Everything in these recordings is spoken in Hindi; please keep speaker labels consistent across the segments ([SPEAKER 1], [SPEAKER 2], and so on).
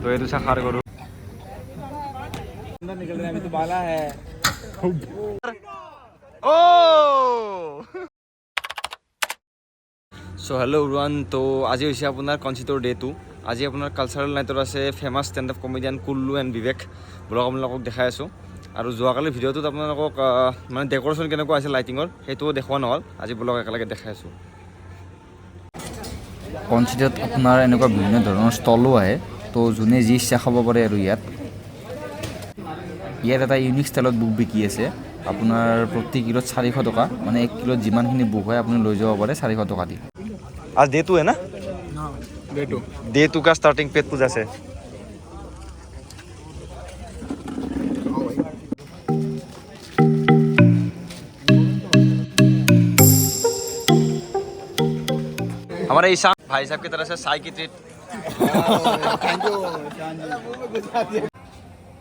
[SPEAKER 1] तो ये दूसरा खार करूँ
[SPEAKER 2] निकल रहा है, अभी तो बाला है।
[SPEAKER 1] ओ सो हेलो एवरीवन। तो आज হৈছে আপোনাৰ কনচিটৰ ডে 2। আজি আপোনাৰ কালচাৰেল নাইটত আছে famous stand up comedian Kullu and Vivek blog আপোনালোকক দেখাই আছোঁ। আৰু যোৱাকালিৰ ভিডিঅ'টোত আপোনালোকক মানে ডেক'ৰেশ্যন কেনেকুৱা আছে লাইটিঙৰ সেইটোও দেখুওৱা নহ'ল। আজি ব্লগ একেলগে দেখাই আছোঁ।
[SPEAKER 3] কনচিটত আপোনাৰ এনেকুৱা বিভিন্ন ধৰণৰ ষ্টলো আহে, তো যোনে যি ইচ্ছা খাব পাৰে। আৰু ইয়াত এটা ইউনিক ষ্টাইলত বুক বিকি আছে। আপোনাৰ প্ৰতি কিলোত 400 টকা, মানে 1 কিলোত যিমানখিনি বুক হয় আপুনি লৈ যাব পাৰে 400 টকা দি।
[SPEAKER 1] आज डे 2 है ना? डे 2 का स्टार्टिंग पेट पूजा से। हमारे ईशान भाई साहब की तरफ से साई की ट्रीट।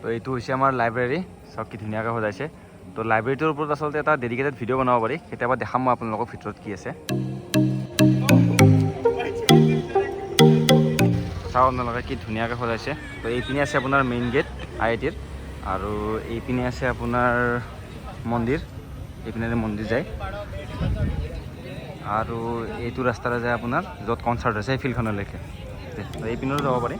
[SPEAKER 1] तो ये हमार लाइब्रेरी सबकी धुनिया हो जाए। तो लाइब्रेरीटर ऊपर आसलते एट डेडिकेटेड भिडिओ बनाब पारि। केतियाबा देखाम मैं आपलोगोक भितरत की आछे। चाओ आपलोके कि धुनियाके सजाइছে। तो এইপিনে আছে আপোনাৰ মেইন গেট IITৰ, আৰু এইপিনে আছে আপোনাৰ মন্দিৰ। এইপিনে মন্দিৰ যায় আৰু এইটো ৰাস্তাৰে যায় আপোনাৰ য'ত কনচাৰ্ট আছে ফিল্ডখনলৈকে। এইপিনেও যাব পাৰি।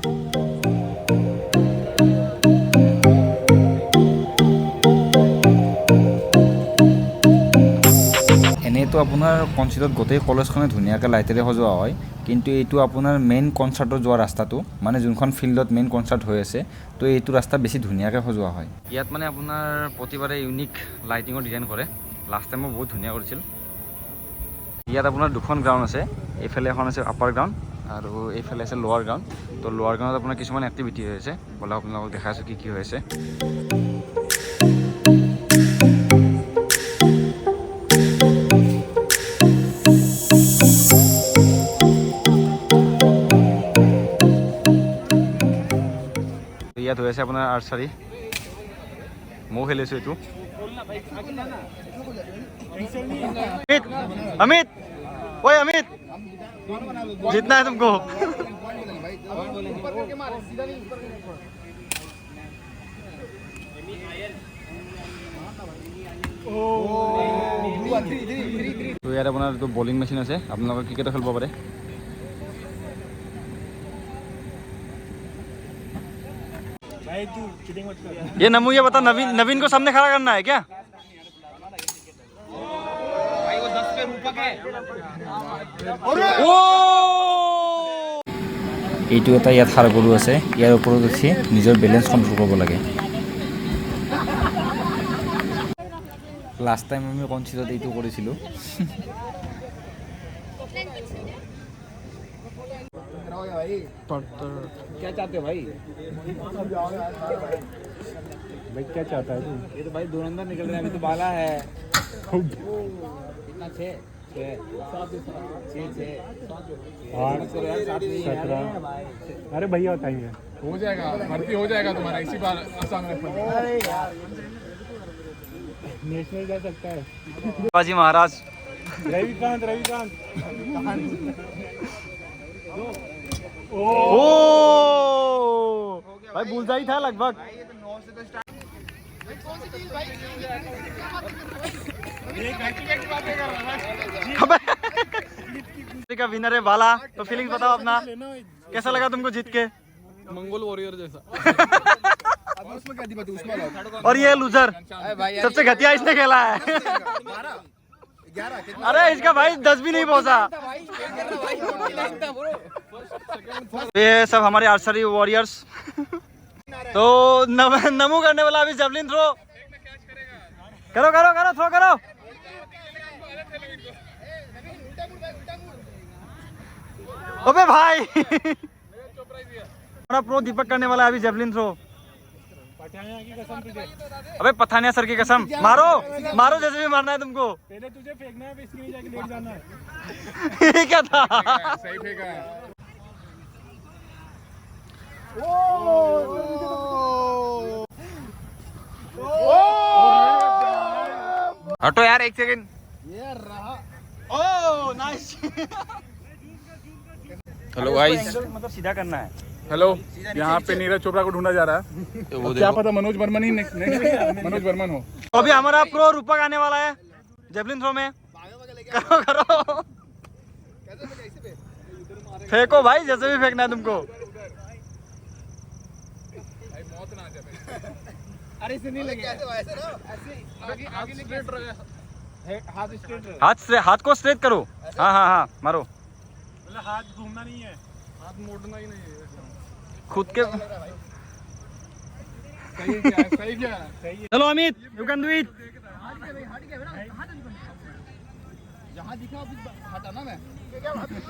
[SPEAKER 3] এনেইতো আপোনাৰ কনচিটত গোটেই কলেজখনে ধুনীয়াকৈ লাইটেৰে সজোৱা হয়, কিন্তু এইটো আপোনাৰ মেইন কনচাৰ্টত যোৱা ৰাস্তাটো, মানে যোনখন ফিল্ডত মেইন কনচাৰ্ট হৈ আছে, তো এইটো ৰাস্তা বেছি ধুনীয়াকৈ সজোৱা হয়।
[SPEAKER 1] ইয়াত মানে আপোনাৰ প্ৰতিবাৰে ইউনিক লাইটিঙৰ ডিজাইন কৰে। লাষ্ট টাইমো বহুত ধুনীয়া কৰিছিল। ইয়াত আপোনাৰ দুখন গ্ৰাউণ্ড আছে। এইফালে এখন আছে আপাৰ গ্ৰাউণ্ড আৰু এইফালে আছে লোৱাৰ গ্ৰাউণ্ড। তো লোৱাৰ গ্ৰাউণ্ডত আপোনাৰ কিছুমান এক্টিভিটি হৈ আছে, ব'লক আপোনালোকক দেখাই আছোঁ কি হৈ আছে। ইয়াত হৈ আছে আপোনাৰ আৰ্চাৰী। ময়ো খেলিছোঁ এইটো। अमित ओए अमित जीतना है तुमको। तो यार अपना तो बॉलिंग मेशिन আছে, আপোনালোকে ক্ৰিকেট খেলিব পাৰে। ये नमू ये बता, नवीन को सामने खड़ा करना है क्या?
[SPEAKER 3] এইটো এটা ইয়াত সাৰ গৰু আছে। ইয়াৰ ওপৰত উঠি নিজৰ বেলেঞ্চ কণ্ট্ৰল কৰিব লাগে। লাষ্ট টাইম আমি কনচিটত এইটো কৰিছিলোঁ।
[SPEAKER 2] क्या चाहते हो भाई? भाई क्या चाहता है तू? ये तो भाई धुरंधर निकल रहा है, अभी तो बाला है। कितना 6 17।
[SPEAKER 4] अरे भैया बताइए, हो जाएगा, भर्ती हो जाएगा तुम्हारा इसी बार आसान। नेशनल जा सकता है
[SPEAKER 1] बाजी महाराज।
[SPEAKER 4] रविकांत
[SPEAKER 1] ओ भाई बुलजाई था लगभग। का विनर है बाला। तो फीलिंग्स बताओ अपना, कैसा लगा तुमको जीत के?
[SPEAKER 4] मंगोल वॉरियर जैसा।
[SPEAKER 1] और ये लूजर सबसे घटिया इसने खेला है। अरे इसका भाई 10 भी नहीं पहुंचा। ये सब हमारे आर्चरी वॉरियर्स। तो नमू करने वाला अभी जेवलिन थ्रो करो थ्रो करो। अबे भाई प्रो दीपक करने वाला है अभी जेवलिन थ्रो। अबे पठानिया सर की कसम, मारो जैसे भी मारना है तुमको।
[SPEAKER 4] पहले तुझे फेंकना है, इसके लिए जाके लेट जाना है।
[SPEAKER 1] ये क्या था?
[SPEAKER 4] सही फेंका है।
[SPEAKER 1] हटो यार 1 सेकंड।
[SPEAKER 2] ये रहा।
[SPEAKER 1] Oh nice. हेलो गाइस, मतलब सीधा करना है।
[SPEAKER 4] हेलो, यहाँ पे नीरज चोपड़ा को ढूंढा जा रहा है।
[SPEAKER 1] तो वो
[SPEAKER 4] अब क्या
[SPEAKER 1] देखो
[SPEAKER 4] पता मनोज बर्मन ही नहीं मनोज बर्मन हो।
[SPEAKER 1] अभी हमारा प्रो रूपक आने वाला है जेवलिन थ्रो में। करो करो फेंको भाई, जैसे भी फेंकना है तुमको।
[SPEAKER 2] अरे इसे नहीं लगे
[SPEAKER 1] हाथ को स्ट्रेट करो। हाँ हाँ हाँ मारो।
[SPEAKER 4] मतलब हाथ घूमना नहीं है, हाथ मोड़ना ही नहीं है।
[SPEAKER 1] खुद के
[SPEAKER 4] सही क्या है, सही क्या है, सही है।
[SPEAKER 1] चलो Amit, you can do it.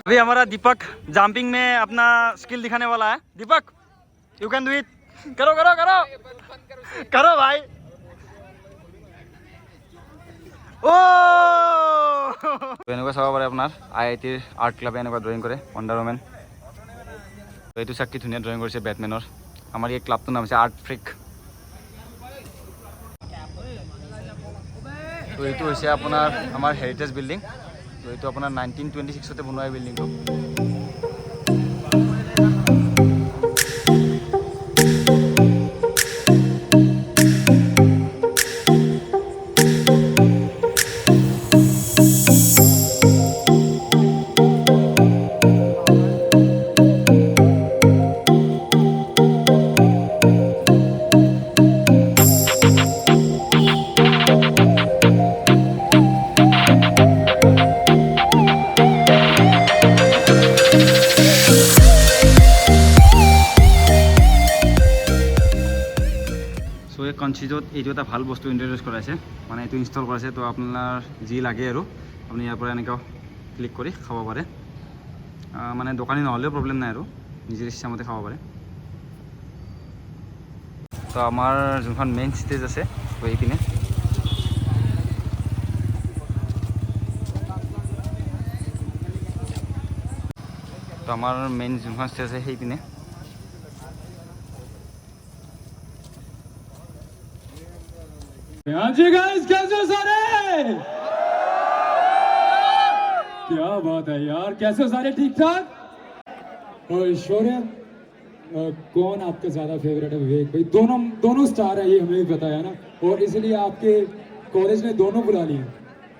[SPEAKER 1] अभी हमारा दीपक जंपिंग में अपना स्किल दिखाने वाला है। दीपक यू कैन डू इट। करो करो करो करो भाई। ओ এনেকুৱা চাব পাৰে আপোনাৰ IITৰ আৰ্ট ক্লাবে এনেকুৱা ড্ৰয়িং কৰে ৱণ্ডাৰ ওমেন। এইটো চাক কি ধুনীয়া ড্ৰয়িং কৰিছে বেটমেনৰ। আমাৰ এই ক্লাবটোৰ নাম হৈছে আৰ্ট ফ্ৰিক। তো এইটো হৈছে আপোনাৰ আমাৰ হেৰিটেজ বিল্ডিং। তো এইটো আপোনাৰ 1926তে বনোৱা বিল্ডিংটো। কনচিজত এইটো এটা ভাল বস্তু ইন্ট্ৰডিউচ কৰাইছে, মানে এইটো ইনষ্টল কৰাইছে। তো আপোনাৰ যি লাগে আৰু আপুনি ইয়াৰ পৰা এনেকৈ ক্লিক কৰি খাব পাৰে। মানে দোকানী নহ'লেও প্ৰব্লেম নাই আৰু নিজৰ ইচ্ছামতে খাব পাৰে। তো আমাৰ যোনখন মেইন ষ্টেজ আছে তো এইপিনে। তো আমাৰ মেইন যোনখন ষ্টেজ আছে সেইপিনে।
[SPEAKER 2] हाँ जी गाइस, कैसे हो सारे? क्या बात है यार, कैसे हो सारे? ठीक ठाक। और शौर्य, कौन आपका ज्यादा फेवरेट है? विवेक भाई, दोनों स्टार है, ये हमें भी पता है ना। और इसलिए आपके कॉलेज ने दोनों बुला लिए,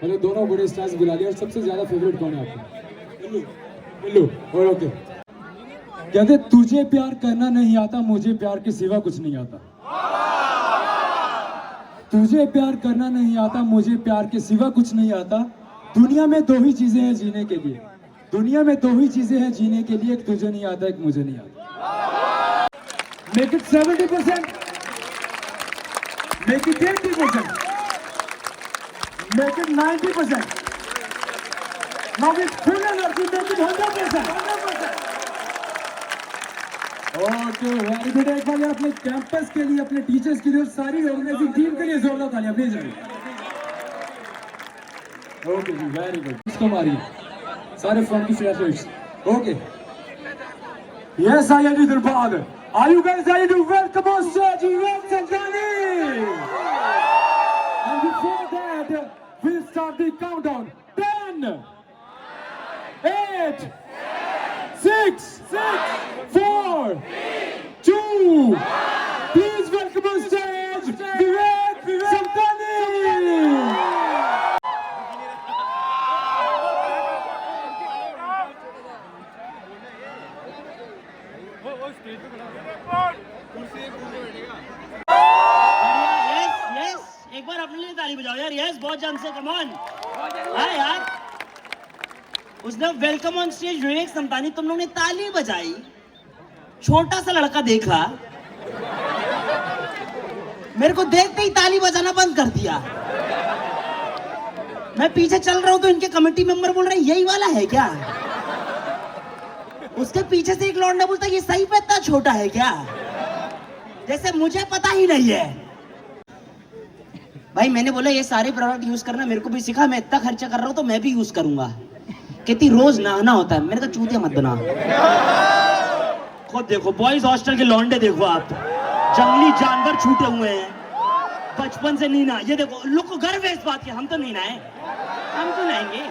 [SPEAKER 2] मतलब दोनों बड़े स्टार्स बुला लिए। और सबसे ज्यादा फेवरेट कौन है आपका? बिल्लू। और ओके, कहते तुझे प्यार करना नहीं आता, मुझे प्यार के सिवा कुछ नहीं आता। तुझे प्यार करना नहीं आता, मुझे प्यार के सिवा कुछ नहीं आता। दुनिया में दो ही चीजें हैं जीने के लिए, दुनिया में दो ही चीजें हैं जीने के लिए, एक तुझे नहीं आता, एक मुझे नहीं आता। Make it 70%, make it 80%, make it 90%, now with full energy make it 100%। Okay, very good. एक बार अपने कैंपस के लिए, अपने टीचर्स के लिए और सारी ऑर्गेनाइजिंग टीम के लिए जोरदार तालियां प्लीज। ओके जी, वेरी गुड। इसको मारिए सारे फ्रंट की freshers. Okay, yes IIT Dharwad, are you guys ready to welcome on stage Viveck Samtani? And before that, we'll start the countdown. 10, 8, 6, 4, 2, please welcome on stage Viveck Samtani.
[SPEAKER 5] Yes, एक बार अपने लिए ताली बजाओ यार। यस, बहुत जम से, कम ऑन। हाँ यार, उसने वेलकम ऑन स्टेज विवेक समतानी, तुम लोगों ने ताली बजाई, छोटा सा लड़का देखा, मेरे को देखते ही ताली बजाना बंद कर दिया। मैं पीछे चल रहा हूं तो इनके कमेटी मेंबर बोल रहे हैं यही वाला है क्या? उसके पीछे से एक लौंडा बोलता ये सही पे इतना छोटा है क्या? जैसे मुझे पता ही नहीं है। भाई मैंने बोला ये सारे प्रोडक्ट यूज करना, मेरे को भी सिखा, मैं इतना खर्चा कर रहा हूँ तो मैं भी यूज करूंगा। कितनी रोज नहाना होता है, मेरे तो चूतिया मत बना। खुद देखो बॉयज हॉस्टल के लौंडे देखो आप, जंगली जानवर छूटे हुए हैं, बचपन से नहीं नहा। ये देखो, लोग को गर्व है इस बात के, हम तो नहीं नहाए, हम क्यों नहाएंगे?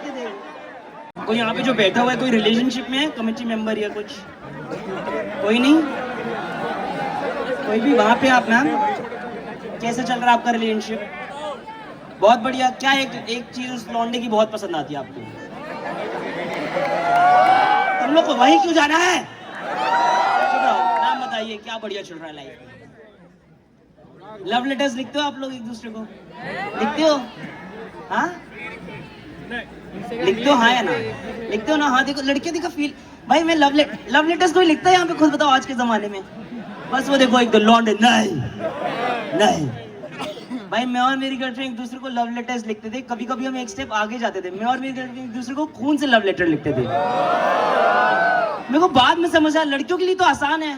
[SPEAKER 5] ये देखो, कोई यहाँ पे जो बैठा हुआ है कोई रिलेशनशिप में है, कमेटी मेंबर या कुछ? कोई नहीं, कोई भी वहां पे आप मैम, कैसे चल रहा है आपका रिलेशनशिप? बहुत बढ़िया। क्या एक चीज उस लौंडे की बहुत पसंद आती है आपको? तुम लोग को वही क्यों जाना है? चुप रहो, नाम बताइए, क्या बढ़िया चल रहा है लाइफ में? लव लेटर्स लिखते हो आप लोग एक दूसरे को? लिखते हो? हाँ लिखते हो, हाँ या ना? लिखते हो ना? हाँ देखो लड़कियां, देखो फील भाई, मैं लव लेटर्स कोई लिखता है यहाँ पे? खुद बताओ आज के जमाने में। बस वो देखो एक तो लौंडे, नहीं नहीं भाई, मैं और मेरी गर्लफ्रेंड एक दूसरे को लव लेटर्स लिखते थे। कभी कभी हम एक स्टेप आगे जाते थे, मैं और मेरी गर्लफ्रेंड एक दूसरे को खून से लव लेटर लिखते थे। मेरे को बाद में समझ आया लड़कियों के लिए तो आसान है।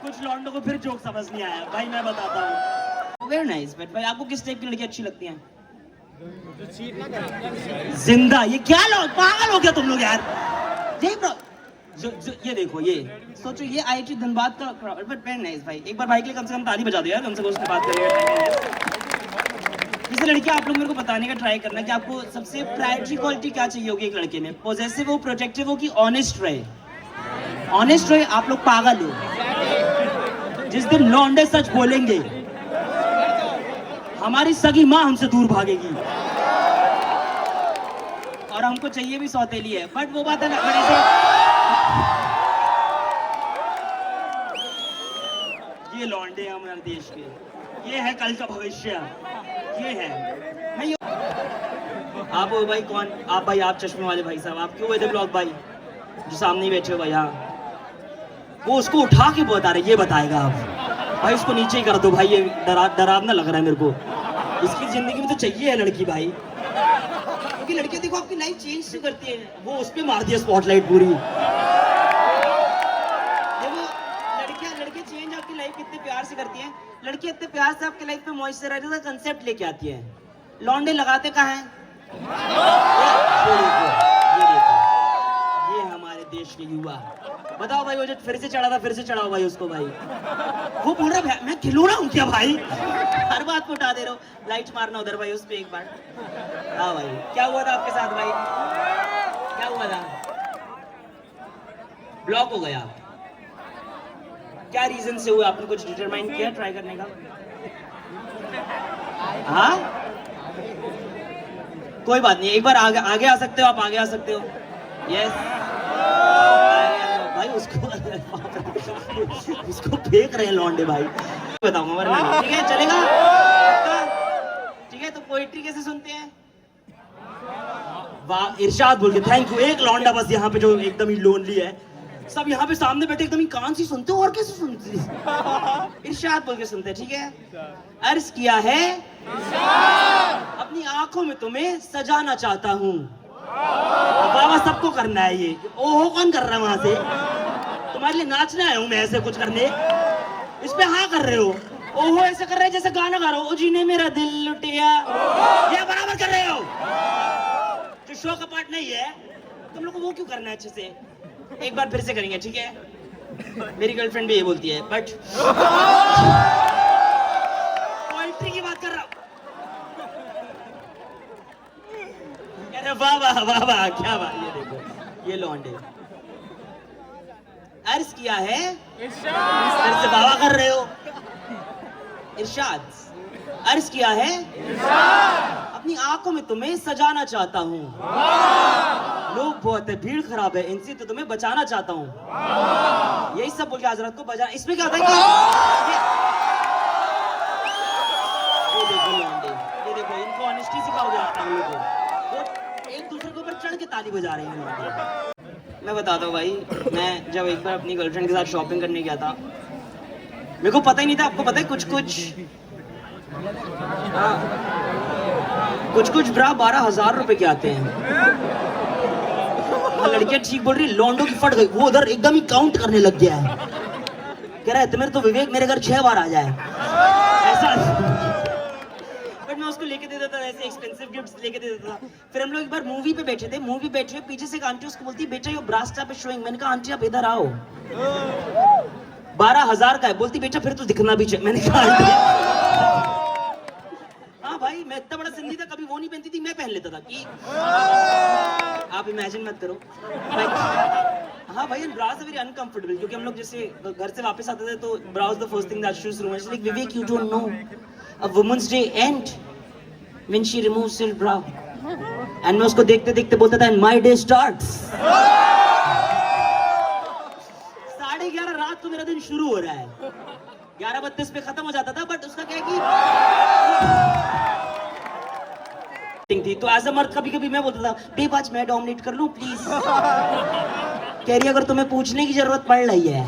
[SPEAKER 5] कुछ लौंडों को फिर जोक समझ नहीं आया भाई, मैं बताता हूँ। Very nice. बट भाई आपको किस टाइप की लड़की अच्छी लगती है? जिंदा। ये क्या लोग पागल हो गया तुम लोग यार? यही ये देखो, ये सोचो, ये IIT धनबाद का क्राउड। बट वेरी नाइस भाई, एक बार भाई के लिए कम से कम ताली बजा दो यार, कम से कम उससे बात करिए। जैसे लड़कियां, आप लोग मेरे को बताने का ट्राई करना कि आपको सबसे प्रायोरिटी क्वालिटी क्या चाहिए होगी एक लड़के में? पॉजेसिव हो, प्रोटेक्टिव हो, कि ऑनेस्ट रहे? ऑनेस्ट रहे। आप लोग पागल हो। जिस दिन लौंडे सच बोलेंगे, हमारी सगी माँ हमसे दूर भागेगी। और हमको चाहिए भी सौतेली है, बट वो बात है ना, बड़े से ये लौंडे हैं हमारे देश के, ये है कल का भविष्य, ये है। मैं आप हो भाई, कौन आप भाई? आप चश्मे वाले भाई साहब, आप क्यों हुए थे ब्लॉग भाई जो सामने ही बैठे हो भाई? हाँ, वो उसको उठा के बता रहे, ये बताएगा आप भाई। उसको नीचे ही कर दो भाई, ये डरावना लग रहा है मेरे को। इसकी जिंदगी में तो चाहिए है लड़की भाई, क्योंकि लड़कियां देखो आपकी लाइफ चेंज क्यों करती है। वो उस पे मार दिया स्पॉटलाइट पूरी। देखो लड़कियां चेंज आपकी लाइफ कितने प्यार से करती हैं। लड़कियां इतने प्यार से आपकी लाइफ में मॉइस्चराइजर का कंसेप्ट लेके आती है। लौंडे लगाते कहाँ हैं? ये हमारे देश के युवा। बताओ भाई, वो जो फिर से चढ़ा था, फिर से चढ़ाओ भाई उसको भाई। वो बोल रहा है मैं खिलौना हूँ क्या भाई? हर बात को उठा दे रहे हो। लाइट मारना उधर भाई उस पे एक बार। हाँ भाई, क्या हुआ था आपके साथ भाई? क्या हुआ था? ब्लॉक हो गया? क्या रीजन से हुआ? आपने कुछ डिटरमाइन किया ट्राई करने का? हाँ कोई बात नहीं, एक बार आगे आ सकते हो आप, आगे आ सकते हो। यस भाई, उसको फेंक रहे हैं लौंडे भाई। बताऊंगा वरना नहीं। ठीक है, चलेगा? ठीक है, तो पोएट्री कैसे सुनते हैं? वाह, इरशाद बोल के थैंक यू। एक लौंडा बस यहाँ पे जो एकदम ही लोनली है, सब यहाँ पे सामने बैठे एकदम ही कान सी सुनते हो। और कैसे सुनते? इरशाद बोल के सुनते हैं। ठीक है, अर्ज किया है अपनी आंखों में तुम्हें सजाना चाहता हूँ। बाबा सबको करना है ये। ओहो कौन कर रहा है वहां से? तुम्हारे लिए नाचना आया हूं मैं, ऐसे कुछ करने। इस पे हाँ कर रहे हो। ओहो ऐसे कर रहे हैं जैसे गाना गा रहे हो। ओ जी ने मेरा दिल लुटिया, ये बराबर कर रहे हो। जो शो का पार्ट नहीं है, तुम लोग को वो क्यों करना है अच्छे से? एक बार फिर से करेंगे, ठीक है? मेरी गर्लफ्रेंड भी ये बोलती है, बट पोएट्री की बात कर रहा हूं। अरे वाह वाह वाह वाह, क्या बात। ये देखो, ये लौंडे अर्ज किया है, फिर से बाबा कर रहे हो। इरशाद अर्ज किया है, अपनी आंखों में तुम्हें सजाना चाहता हूँ। लोग बहुत है, भीड़ खराब है, इनसे तो तुम्हें बचाना चाहता हूँ। यही सब बोल के हजरत को बजा। इसमें क्या होता है कि ये देखो लौंडे, ये देखो, इनको ऑनेस्टी सिखाओगे आप लोगों को। वो एक दूसरे के ऊपर चढ़ के ताली बजा रहे हैं लौंडे। मैं बताता हूँ भाई, मैं जब एक बार अपनी गर्लफ्रेंड के साथ शॉपिंग करने गया था, मेरे को पता ही नहीं था। आपको पता है कुछ कुछ ब्रा 12,000 रुपए के आते हैं। लड़कियां ठीक बोल रही, लौंडों की फट गई। वो उधर एकदम ही काउंट करने लग गया है, कह रहा है तुम्हें तो विवेक मेरे घर 6 बार आ जाए ऐसा। बट मैं उसको लेके दे देता था, ऐसे एक्सपेंसिव गिफ्ट्स लेके दे देता था। फिर हम लोग एक बार मूवी पे बैठे थे, मूवी बैठे हुए पीछे से एक आंटी उसको बोलती, बेटा ये ब्रास्टा पे शोइंग। मैंने कहा आंटी आप इधर आओ, 12,000 का है। बोलती बेटा फिर तो दिखना भी चाहिए। मैंने कहा हाँ भाई, मैं इतना बड़ा सिंधी था, कभी वो नहीं पहनती थी, मैं पहन लेता था कि आप इमेजिन मत करो भाई। हाँ भाई, ब्राउज आर वेरी अनकंफर्टेबल, क्योंकि हम लोग जैसे घर से वापस आते थे तो brows the first thing that shows room, like Vivek you don't know a women's day and when she removes her brow, and मैं उसको देखते देखते बोलता था एंड माय डे स्टार्ट्स। 11:30 रात को मेरा दिन शुरू हो रहा है, 11:32 पे खत्म हो जाता था, बट उसका क्या है कि थी, तो एज अ मर्द कभी कभी मैं बोलता था बेब आज मैं डोमिनेट कर लूं प्लीज। कह रही अगर तुम्हें पूछने की जरूरत पड़ रही है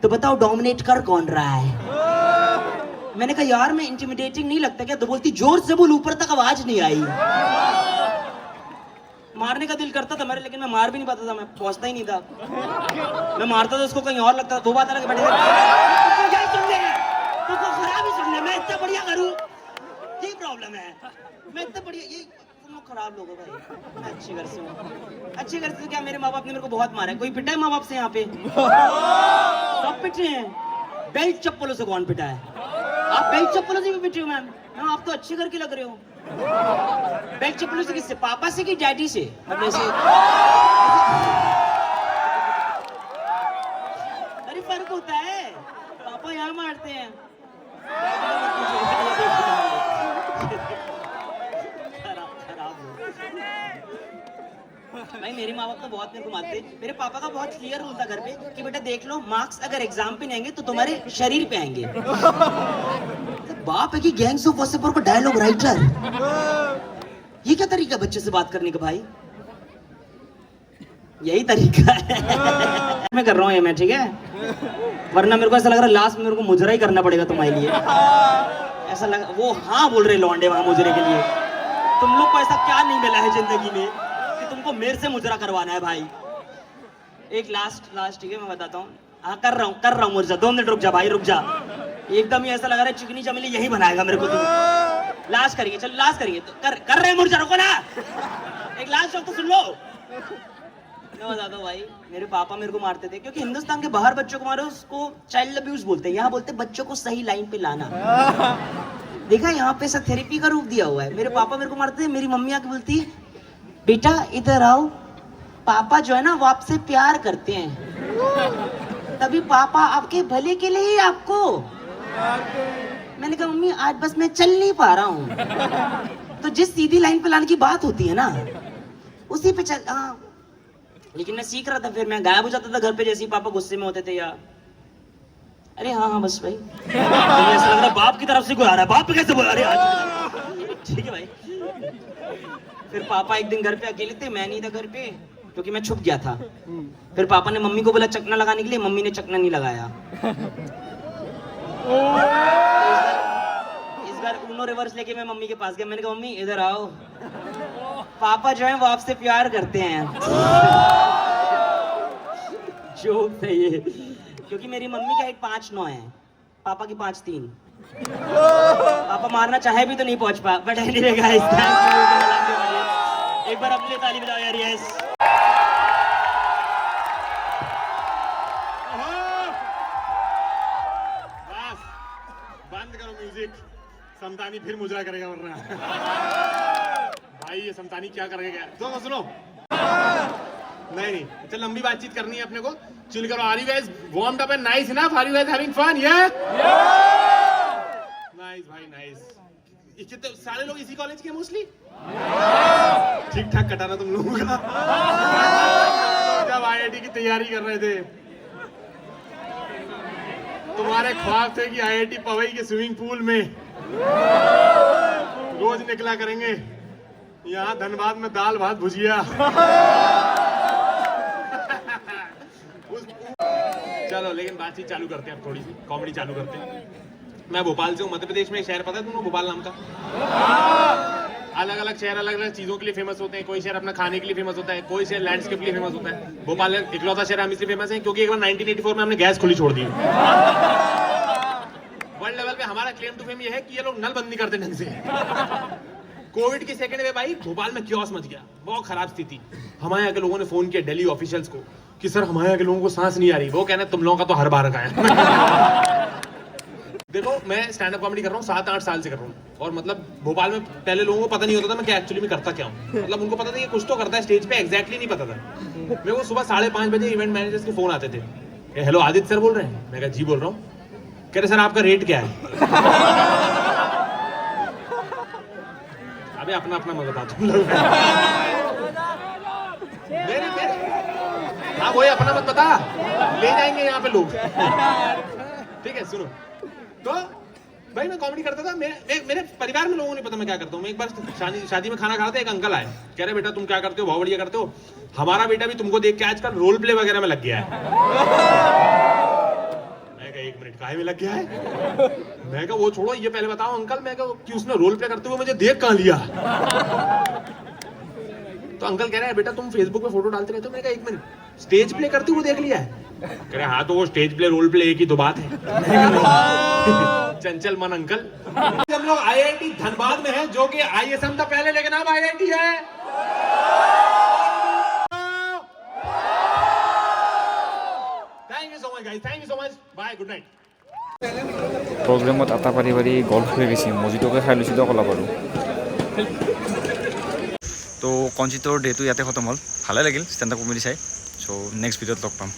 [SPEAKER 5] तो बताओ डोमिनेट कर कौन रहा है। मैंने कहा यार मैं इंटिमिडेटिंग नहीं लगता क्या, तो बोलती जोर से बोल, ऊपर तक आवाज नहीं आई। मारने का दिल करता था मेरे, लेकिन मैं मार भी नहीं पाता था, मैं पहुंचता ही नहीं था। मैं मारता था उसको कहीं और लगता, वो बात अलग है, खराब ही सुन ले, मैं इतना बढ़िया करूं, यही प्रॉब्लम है, मैं इतना बढ़िया, ये तुम लोग खराब लोग हो भाई। मैं अच्छे घर से हूँ, अच्छे घर से क्या, मेरे माँ बाप ने मेरे को बहुत मारा है। कोई पिटा है माँ बाप से यहाँ पे? सब पिटे हैं। बेल्ट चप्पलों से कौन पिटा है? आप बेल्ट चप्पलों से भी पिटे हो मैम? हाँ, आप तो अच्छे घर के लग रहे हो। बेल्ट चप्पलों से किससे, पापा से कि डैडी से? मतलब ऐसे अरे फर्क होता है, पापा यहाँ मारते हैं। भाई मेरे माँ बाप तो बहुत मेरे को मारते। मेरे पापा का बहुत क्लियर रूल था घर पे कि बेटा देख लो, मार्क्स अगर एग्जाम पे नहीं आएंगे तो तुम्हारे शरीर पे आएंगे। बाप है कि गैंग्स ऑफ वासेपुर का डायलॉग राइटर। ये क्या तरीका बच्चे से बात करने का भाई? यही तरीका है। मैं कर रहा हूँ ये, मैं ठीक है, वरना मेरे को ऐसा लग रहा है लास्ट में मेरे को मुजरा ही करना पड़ेगा तुम्हारे लिए। ऐसा लगा वो हाँ बोल रहे लौंडे वहां मुजरे के लिए। तुम लोग को ऐसा क्या नहीं मिला है जिंदगी में कि तुमको मेरे से मुजरा करवाना है भाई। एक लास्ट ठीक है मैं बताता हूँ। हाँ कर रहा हूँ मुर्जा, 2 मिनट रुक जा भाई, रुक जा। एकदम ही ऐसा लग रहा है चिकनी चमेली यही बनाएगा मेरे को। तुम लास्ट करिए, चल लास्ट करिए तो कर रहे हैं मुर्जा, रुको ना, एक लास्ट शॉट तो सुन लो। मैं बताता हूँ भाई, मेरे पापा मेरे को मारते थे क्योंकि हिंदुस्तान के बाहर बच्चों को मारो उसको चाइल्ड अब्यूज बोलते हैं, यहाँ बोलते हैं बच्चों को सही लाइन पे लाना। देखा यहाँ पे ऐसा थेरेपी का रूप दिया हुआ है। मेरे पापा मेरे को मारते थे, मेरी मम्मी आके बोलती बेटा इधर आओ, पापा जो है ना वो आपसे प्यार करते हैं, तभी पापा आपके भले के लिए ही आपको। मैंने कहा मम्मी आज बस मैं चल नहीं पा रहा हूँ। तो जिस सीधी लाइन पे लाने की बात होती है ना उसी पे चल। हाँ लेकिन मैं सीख रहा था, फिर मैं गायब हो जाता था घर पे जैसे ही पापा गुस्से में होते थे। या अरे हाँ बस भाई, ऐसा लग रहा बाप की तरफ से कोई आ रहा है, बाप कैसे बोल रहे? ठीक है भाई। फिर पापा एक दिन घर पे अकेले थे, मैं नहीं था घर पे क्योंकि मैं छुप गया था। फिर पापा ने मम्मी को बोला चकना लगाने के लिए, मम्मी ने चकना नहीं लगाया। इस बार उनो रिवर्स लेके मैं मम्मी के पास गया, मैंने कहा मम्मी इधर आओ, पापा जो है वो आपसे प्यार करते हैं। जोक है ये, क्योंकि मेरी मम्मी की हाइट 5'9" है, पापा की 5'3". पापा मारना चाहे भी तो नहीं पहुंच पा। But anyway guys, thank you. एक बार अपने लिए ताली बजाओ यार। यस
[SPEAKER 4] बस बंद करो म्यूजिक, समतानी फिर मुजरा करेगा वरना। भाई ये समतानी क्या करेगा क्या? तो सुनो, नहीं चल लंबी बातचीत करनी है अपने को, चिल करो। Are you guys warmed up and nice enough? Are you guys having fun? या नाइस भाई नाइस। कितने सारे लोग इसी कॉलेज के मोस्टली? ठीक ठाक कटाना तुम लोगों का। जब आईआईटी की तैयारी कर रहे थे तुम्हारे ख्वाब थे कि आईआईटी पवई के स्विमिंग पूल में रोज निकला करेंगे, यहाँ धनबाद में दाल भात भुजिया। चलो लेकिन बातचीत चालू करते हैं, अब थोड़ी सी कॉमेडी चालू करते हैं। मैं भोपाल से हूँ, मध्य प्रदेश में एक शहर पता है तुमको भोपाल नाम का? अलग अलग शहर अलग अलग चीजों के लिए फेमस होते हैं। कोई शहर अपना खाने के लिए फेमस होता है, कोई शहर लैंडस्केप के लिए फेमस होता है। भोपाल इकलौता शहर हम इसलिए फेमस है क्योंकि एक बार 1984 में हमने गैस खुली छोड़ दी। वर्ल्ड लेवल पे हमारा क्लेम टू फेम ये है कि ये लोग नल बंद नहीं करते ढंग से। कोविड की सेकंड वेव आई, भोपाल में क्योस मच गया, बहुत खराब स्थिति। हमारे यहाँ के लोगों ने फोन किया दिल्ली ऑफिशियल्स को कि सर हमारे यहाँ के लोगों को सांस नहीं आ रही। वो कहना तुम लोगों का तो हर बार का है। देखो मैं स्टैंड अप कॉमेडी कर रहा हूँ 7-8 साल से कर रहा हूँ, और मतलब भोपाल में पहले लोगों को पता नहीं होता था मैं क्या एक्चुअली में करता क्या हूँ। मतलब उनको पता था कि कुछ तो करता है स्टेज पे, एग्जैक्टली नहीं पता था। मेरे को सुबह 5:30 बजे इवेंट मैनेजर्स के फोन आते थे, हेलो आदित्य सर बोल रहे हैं? मैं कहा जी बोल रहा हूँ। कह रहे सर आपका रेट क्या है? अबे अपना अपना मत बता तुम लोग। मेरे हाँ वही अपना मत बता, ले जाएंगे यहाँ पे लोग। ठीक है सुनो, तो भाई मैं कॉमेडी करता था, मेरे परिवार में लोगों ने पता मैं क्या करता हूँ। मैं एक बार शादी में खाना खा रहा था, एक अंकल आए, कह रहे बेटा तुम क्या करते हो, बहुत बढ़िया करते हो, हमारा बेटा भी तुमको देख के आजकल रोल प्ले वगैरह में लग गया है। मैं कहा 1 मिनट काहे में लग गया है? मैं कहा वो छोड़ो, ये पहले बताओ अंकल, मैं कहा कि उसने रोल प्ले करते हुए मुझे देख कहाँ लिया? तो अंकल कह रहे हैं बेटा तुम फेसबुक पे फोटो डालते रहते हो। मैंने कहा 1 मिनट, स्टेज प्ले करते हुए देख लिया है? कह रहे हाँ तो वो स्टेज प्ले रोल प्ले एक ही तो बात है। चंचल मन अंकल। हम लोग आईआईटी धनबाद में हैं, जो कि आईएसएम था पहले, लेकिन अब आईआईटी है। Thank you so much guys, thank you so much, bye, good night.
[SPEAKER 3] প্ৰগ্ৰেমত আটা পাৰি পাৰি গল্ফ হৈ গৈছে, মজিটোকে খাই লৈছোঁ দিয়ক অলপ আৰু। তো কঞ্চিতৰ ডেটো ইয়াতে খতম হ'ল, ভালে লাগিল ষ্টেণ্ড আপ কমেডি চাই। চ' নেক্সট ভিডিঅ'ত লগ পাম।